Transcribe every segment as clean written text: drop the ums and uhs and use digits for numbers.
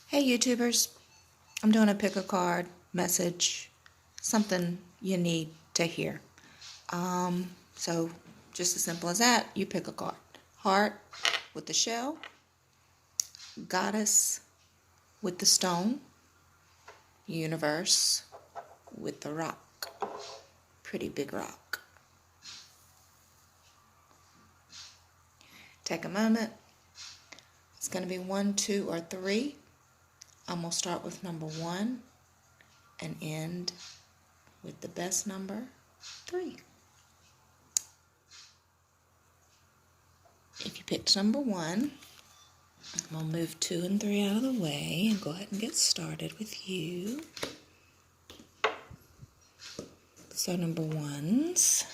Hey YouTubers, I'm doing a pick a card message, something you need to hear. So just as simple as that, you pick a card. Heart with the shell, Goddess with the stone, Universe with the rock. Pretty big rock. Take a moment. It's going to be 1, 2, or 3. I'm going to start with number 1 and end with the best number, 3. If you picked number 1, I'm going to move 2 and 3 out of the way and go ahead and get started with you. So number 1's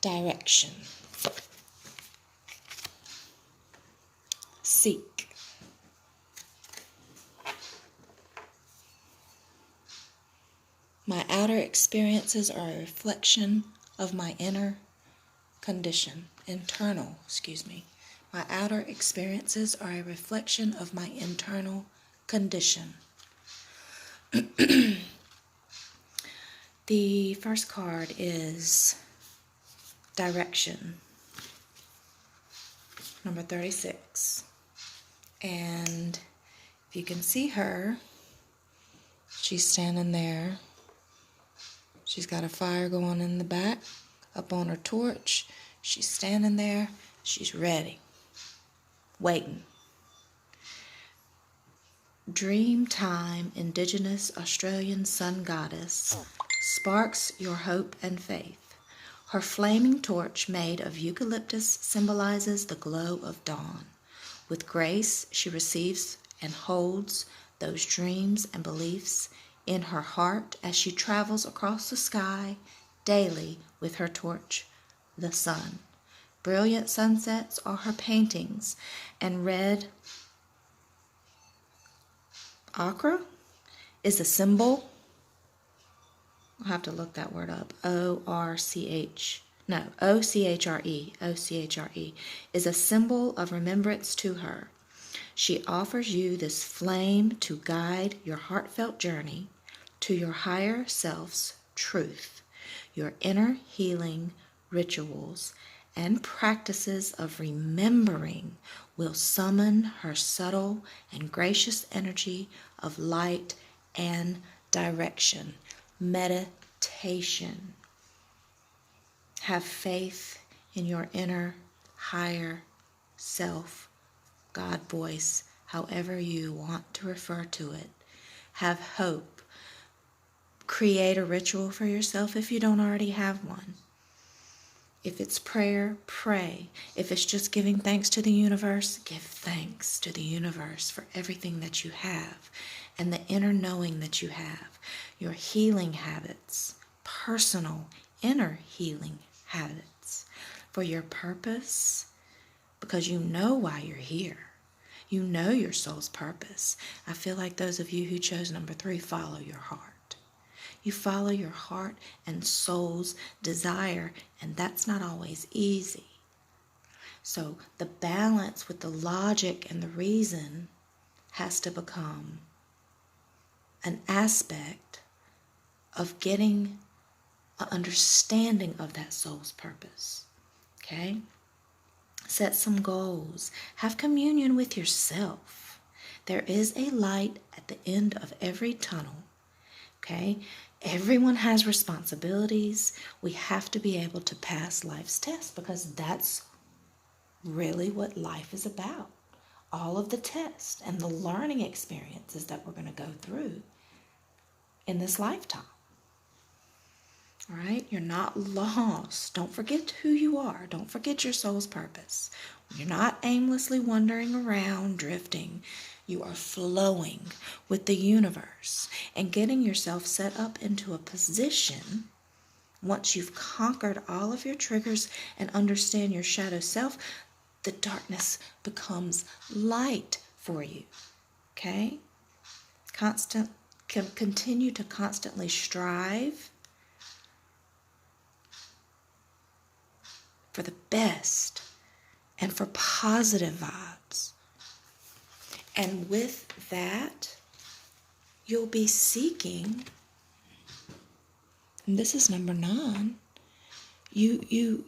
direction. Seek. My outer experiences are a reflection of my inner condition. My outer experiences are a reflection of my internal condition. The first card is direction, number 36. And if you can see her, she's standing there. She's got a fire going in the back, up on her torch. She's standing there. She's ready, waiting. Dreamtime Indigenous Australian Sun Goddess sparks your hope and faith. Her flaming torch made of eucalyptus symbolizes the glow of dawn. With grace, she receives and holds those dreams and beliefs in her heart as she travels across the sky daily with her torch, the sun. Brilliant sunsets are her paintings, and red ochre is a symbol. I'll have to look that word up. Ochre is a symbol of remembrance to her. She offers you this flame to guide your heartfelt journey to your higher self's truth. Your inner healing rituals and practices of remembering will summon her subtle and gracious energy of light and direction. Meditation. Have faith in your inner higher self, God voice, however you want to refer to it. Have hope. Create a ritual for yourself if you don't already have one. If it's prayer, pray. If it's just giving thanks to the universe, give thanks to the universe for everything that you have and the inner knowing that you have. Your healing habits, personal inner healing habits for your purpose, because you know why you're here. You know your soul's purpose. I feel like those of you who chose number 3 follow your heart. You follow your heart and soul's desire, and that's not always easy. So the balance with the logic and the reason has to become an aspect of getting an understanding of that soul's purpose. Okay? Set some goals. Have communion with yourself. There is a light at the end of every tunnel. Okay? Everyone has responsibilities. We have to be able to pass life's tests because that's really what life is about. All of the tests and the learning experiences that we're going to go through in this lifetime. All right? You're not lost. Don't forget who you are. Don't forget your soul's purpose. You're not aimlessly wandering around, drifting. You are flowing with the universe and getting yourself set up into a position. Once you've conquered all of your triggers and understand your shadow self, the darkness becomes light for you. Okay? Continue to constantly strive for the best and for positive vibes. And with that, you'll be seeking, and this is number 9, you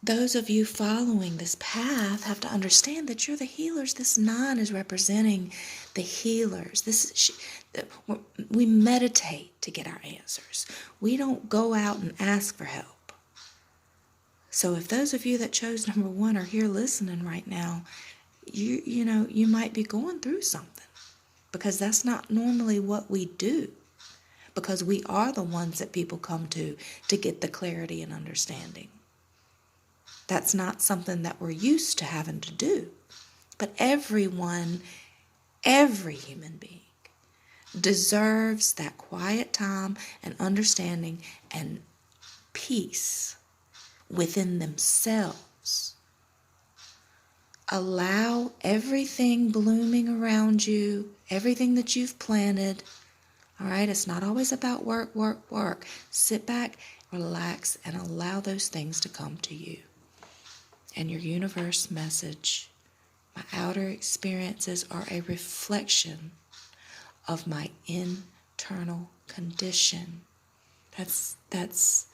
those of you following this path have to understand that you're the healers. This 9 is representing the healers. We meditate to get our answers. We don't go out and ask for help. So if those of you that chose number 1 are here listening right now, you might be going through something, because that's not normally what we do, because we are the ones that people come to get the clarity and understanding. That's not something that we're used to having to do. But everyone, every human being deserves that quiet time and understanding and peace within themselves. Allow everything blooming around you, everything that you've planted. All right, it's not always about work, work, work. Sit back, relax, and allow those things to come to you. And your universe message, my outer experiences are a reflection of my internal condition. That's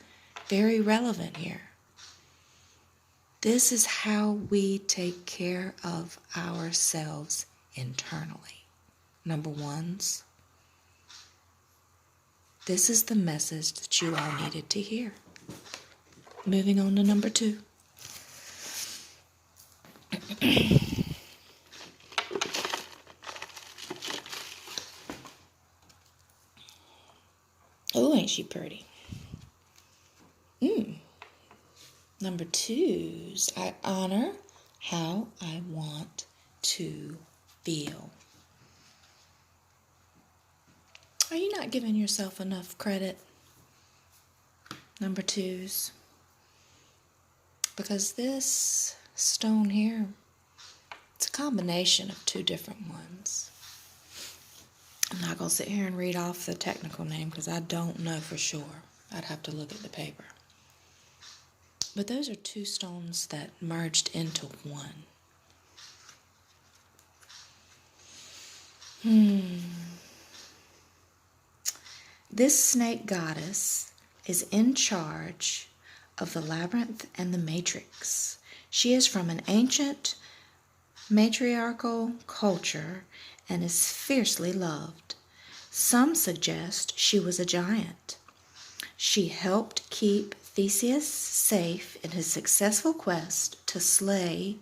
very relevant here. This is how we take care of ourselves internally. Number 1s, this is the message that you all needed to hear. Moving on to number 2. Oh, ain't she pretty? Number 2s, I honor how I want to feel. Are you not giving yourself enough credit? Number 2s. Because this stone here, it's a combination of 2 different ones. I'm not going to sit here and read off the technical name because I don't know for sure. I'd have to look at the paper. But those are 2 stones that merged into one. This snake goddess is in charge of the labyrinth and the matrix. She is from an ancient matriarchal culture and is fiercely loved. Some suggest she was a giant. She helped keep Theseus safe in his successful quest to slay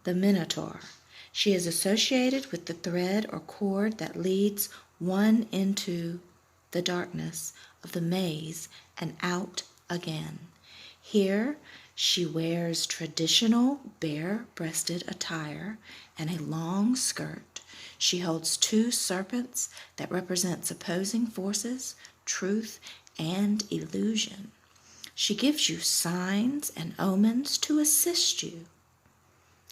the Minotaur. She is associated with the thread or cord that leads one into the darkness of the maze and out again. Here, she wears traditional bare-breasted attire and a long skirt. She holds 2 serpents that represent opposing forces, truth and illusion. She gives you signs and omens to assist you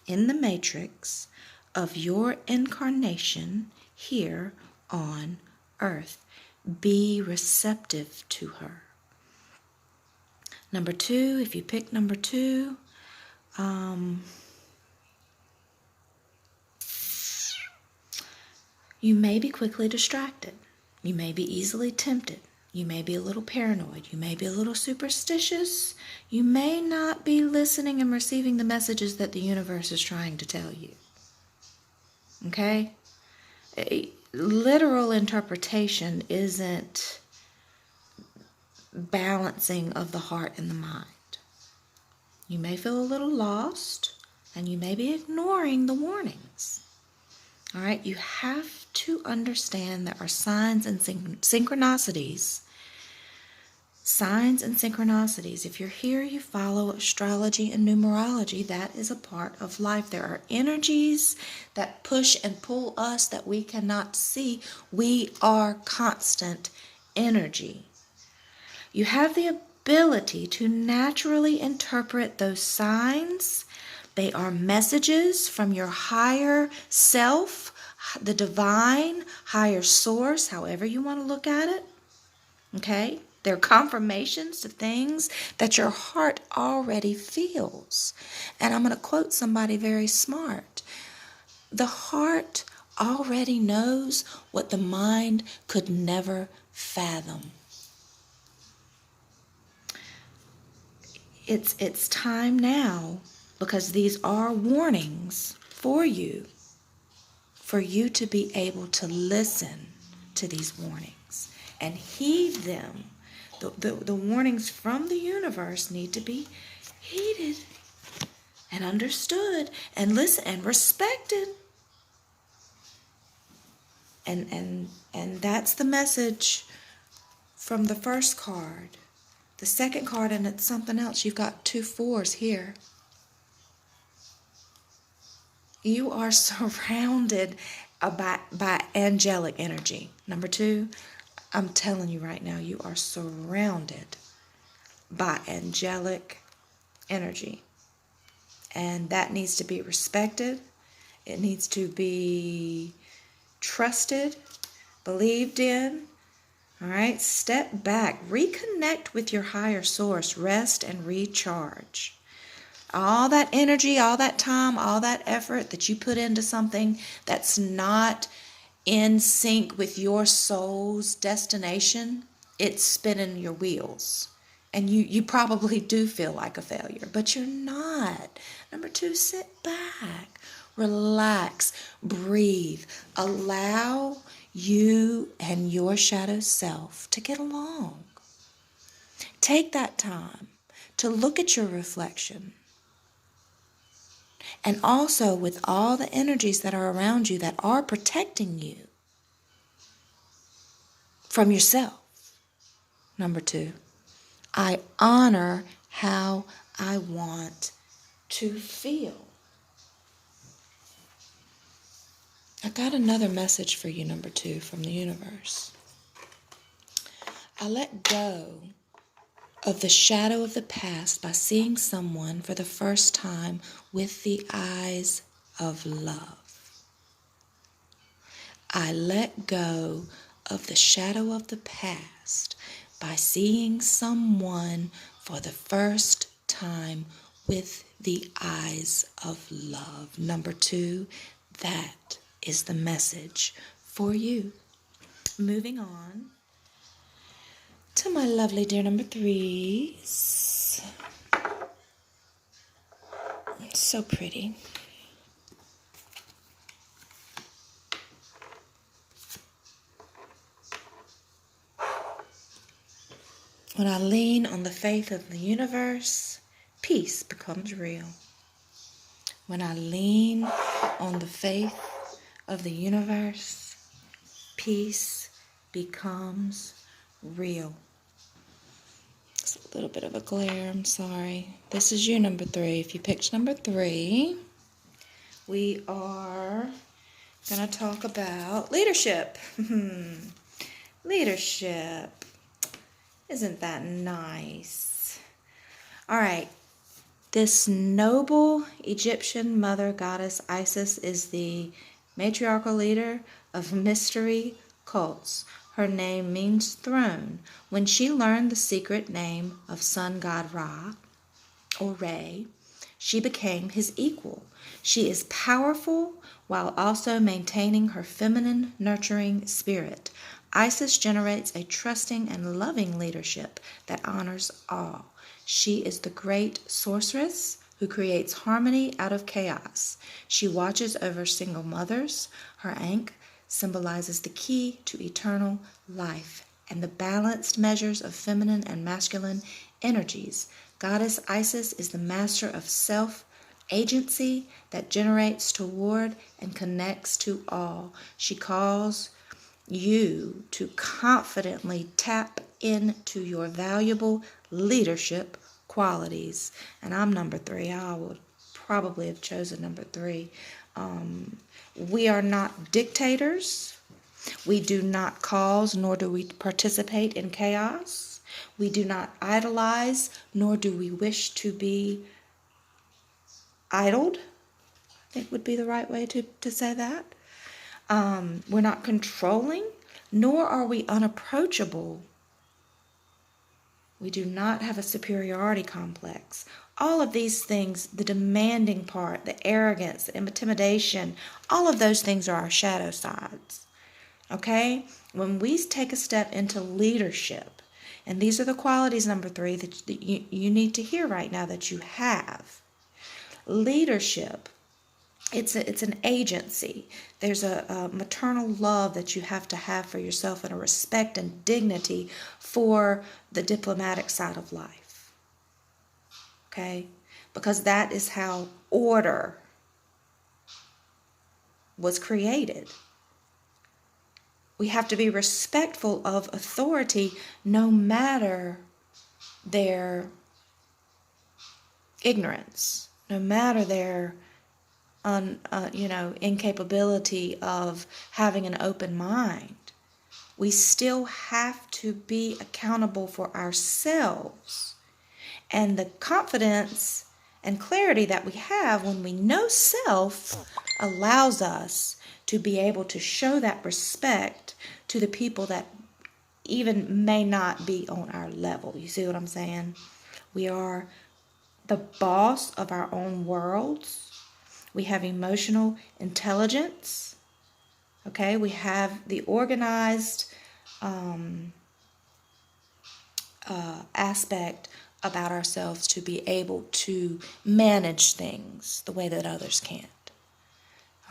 in the matrix of your incarnation here on earth. Be receptive to her. Number 2, if you pick number 2, you may be quickly distracted. You may be easily tempted. You may be a little paranoid. You may be a little superstitious. You may not be listening and receiving the messages that the universe is trying to tell you. Okay? A literal interpretation isn't balancing of the heart and the mind. You may feel a little lost, and you may be ignoring the warnings. All right? You have to understand there are signs and synchronicities. Signs and synchronicities. If you're here, you follow astrology and numerology. That is a part of life. There are energies that push and pull us that we cannot see. We are constant energy. You have the ability to naturally interpret those signs. They are messages from your higher self, the divine, higher source, however you want to look at it. Okay? They're confirmations to things that your heart already feels. And I'm going to quote somebody very smart. The heart already knows what the mind could never fathom. It's time now, because these are warnings for you to be able to listen to these warnings and heed them. The warnings from the universe need to be heeded and understood and listened and respected. And that's the message from the first card. The second card, and it's something else. You've got 2 4s here. You are surrounded by angelic energy. Number 2, I'm telling you right now, you are surrounded by angelic energy. And that needs to be respected. It needs to be trusted, believed in. All right, step back, reconnect with your higher source, rest and recharge. All that energy, all that time, all that effort that you put into something that's not in sync with your soul's destination, it's spinning your wheels. And you probably do feel like a failure, but you're not. Number 2, sit back, relax, breathe, allow you and your shadow self to get along. Take that time to look at your reflection. And also with all the energies that are around you that are protecting you from yourself. Number 2, I honor how I want to feel. I got another message for you, number 2, from the universe. I let go of the shadow of the past by seeing someone for the first time with the eyes of love. I let go of the shadow of the past by seeing someone for the first time with the eyes of love. Number 2, that is the message for you. Moving on to my lovely dear number 3s. So pretty. When I lean on the faith of the universe, peace becomes real. When I lean on the faith of the universe, peace becomes real. It's a little bit of a glare, I'm sorry. This is you, number 3. If you picked number 3, we are going to talk about leadership. Leadership. Isn't that nice? All right. This noble Egyptian mother goddess Isis is the matriarchal leader of mystery cults. Her name means throne. When she learned the secret name of sun god Ra, or Re, she became his equal. She is powerful while also maintaining her feminine, nurturing spirit. Isis generates a trusting and loving leadership that honors all. She is the great sorceress who creates harmony out of chaos. She watches over single mothers. Her ankh symbolizes the key to eternal life and the balanced measures of feminine and masculine energies. Goddess Isis is the master of self-agency that generates toward and connects to all. She calls you to confidently tap into your valuable leadership qualities. And I'm number 3. I would probably have chosen number 3. We are not dictators. We do not cause nor do we participate in chaos. We do not idolize nor do we wish to be idled, I think would be the right way to say that. We're not controlling, nor are we unapproachable. We do not have a superiority complex. All of these things, the demanding part, the arrogance, the intimidation, all of those things are our shadow sides. Okay? When we take a step into leadership, and these are the qualities, number 3, that you need to hear right now that you have. Leadership, it's an agency. There's a maternal love that you have to have for yourself and a respect and dignity for the diplomatic side of life. Okay? Because that is how order was created. We have to be respectful of authority no matter their ignorance, no matter their incapability of having an open mind. We still have to be accountable for ourselves. And the confidence and clarity that we have when we know self allows us to be able to show that respect to the people that even may not be on our level. You see what I'm saying? We are the boss of our own worlds. We have emotional intelligence. Okay, we have the organized aspect about ourselves to be able to manage things the way that others can't.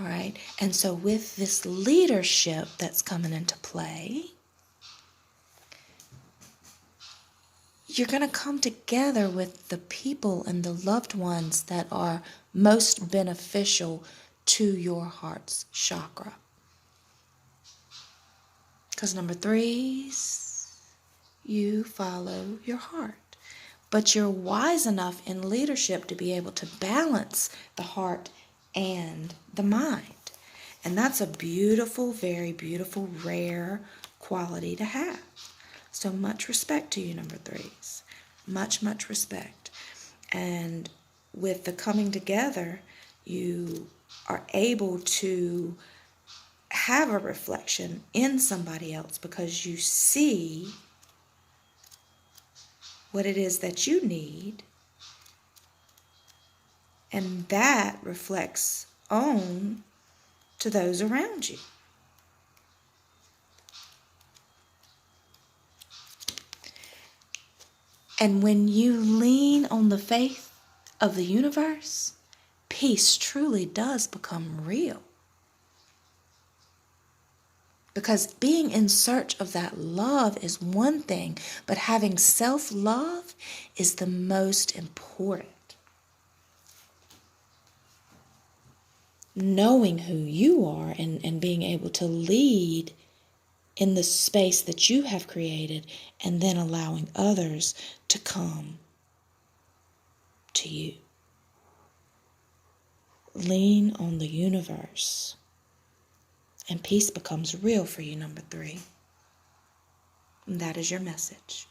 All right, and so with this leadership that's coming into play, you're going to come together with the people and the loved ones that are most beneficial to your heart's chakra. Because number 3's, you follow your heart. But you're wise enough in leadership to be able to balance the heart and the mind. And that's a beautiful, very beautiful, rare quality to have. So much respect to you, number 3's. Much, much respect. And with the coming together, you are able to have a reflection in somebody else because you see what it is that you need, and that reflects on to those around you. And when you lean on the faith of the universe, peace truly does become real. Because being in search of that love is one thing, but having self-love is the most important. Knowing who you are and being able to lead in the space that you have created, and then allowing others to come to you. Lean on the universe. And peace becomes real for you, number 3. And that is your message.